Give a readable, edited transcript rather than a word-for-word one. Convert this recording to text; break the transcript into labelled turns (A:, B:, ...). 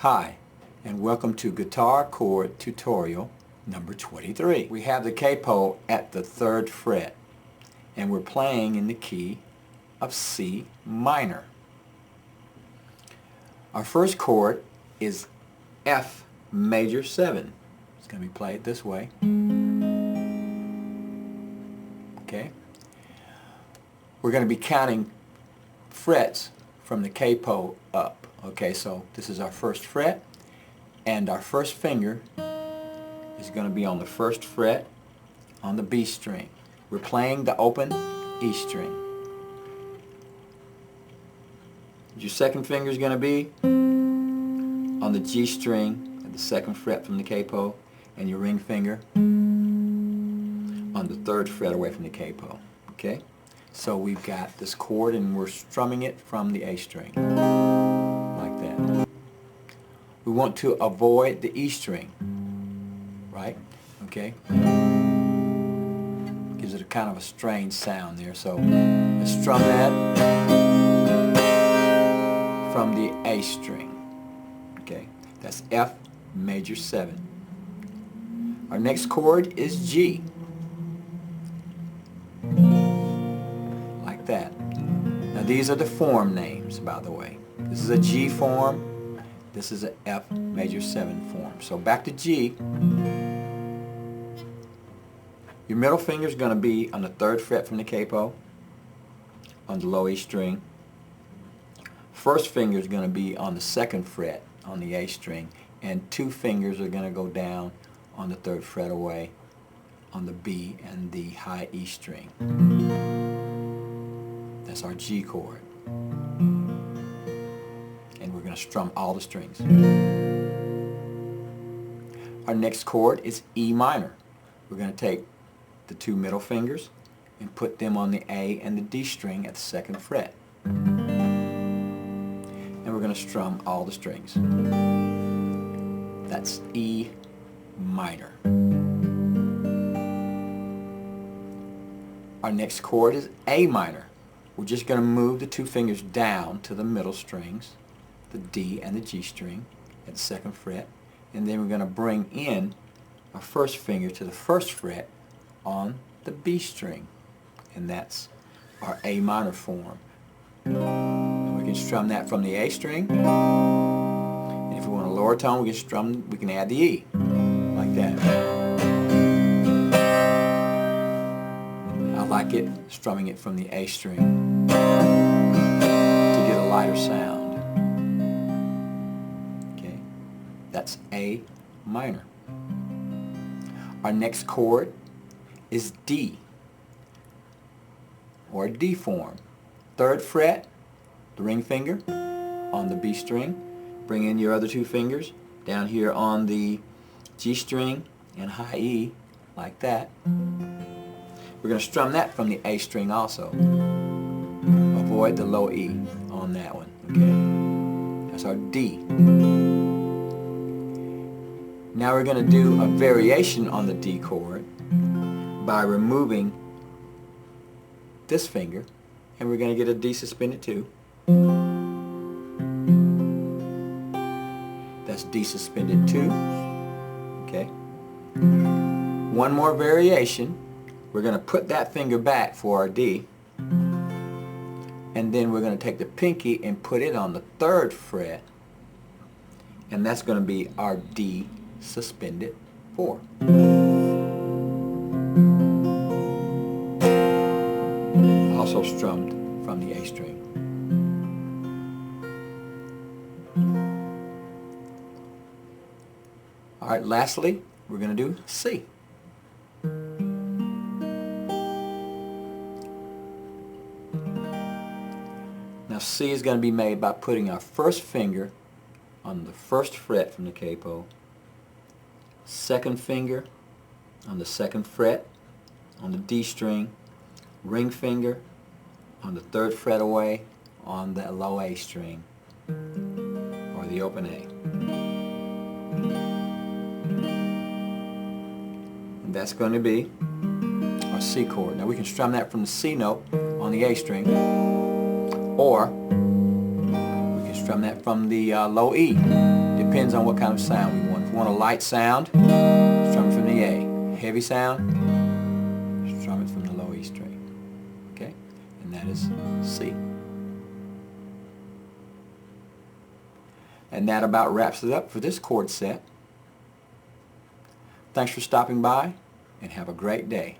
A: Hi, and welcome to Guitar Chord Tutorial number 23. We have the capo at the 3rd fret, and we're playing in the key of C minor. Our first chord is F major 7. It's going to be played this way. Okay? We're going to be counting frets from the capo up. Okay, so this is our 1st fret, and our first finger is going to be on the 1st fret on the B string. We're playing the open E string. Your 2nd finger is going to be on the G string at the 2nd fret from the capo, and your ring finger on the 3rd fret away from the capo. Okay? So we've got this chord and we're strumming it from the A string. Like that. We want to avoid the E string. Right? Okay? Gives it a kind of a strange sound there. So let's strum that from the A string. Okay? That's F major 7. Our next chord is G. Like that. Now these are the form names, by the way. This is a G form. This is a F major 7 form. So back to G. Your middle finger is going to be on the 3rd fret from the capo, on the low E string. First finger is going to be on the 2nd fret on the A string, and 2 fingers are going to go down on the 3rd fret away on the B and the high E string. That's our G chord. And we're going to strum all the strings. Our next chord is E minor. We're going to take the 2 middle fingers and put them on the A and the D string at the 2nd fret. And we're going to strum all the strings. That's E minor. Our next chord is A minor. We're just going to move the 2 fingers down to the middle strings, the D and the G string at the 2nd fret, and then we're going to bring in our 1st finger to the 1st fret on the B string, and that's our A minor form. And we can strum that from the A string, and if we want a lower tone, we can add the E, like that. I like it strumming it from the A string to get a lighter sound. Okay, that's A minor. Our next chord is D, or D form. 3rd fret, the ring finger on the B string. Bring in your other 2 fingers down here on the G string and high E, like that. We're going to strum that from the A string also. Avoid the low E on that one. Okay? That's our D. Now we're going to do a variation on the D chord by removing this finger, and we're going to get a D suspended 2. That's D suspended 2. Okay? One more variation. We're going to put that finger back for our D, and then we're going to take the pinky and put it on the 3rd fret, and that's going to be our D suspended 4. Also strummed from the A string. Alright, lastly, we're going to do C. Now C is going to be made by putting our 1st finger on the 1st fret from the capo, 2nd finger on the 2nd fret on the D string, ring finger on the 3rd fret away on the low A string, or the open A. And that's going to be our C chord. Now we can strum that from the C note on the A string, or we can strum that from the low E, depending depends on what kind of sound we want. If we want a light sound, strum it from the A. Heavy sound, strum it from the low E string. Okay? And that is C. And that about wraps it up for this chord set. Thanks for stopping by, and have a great day.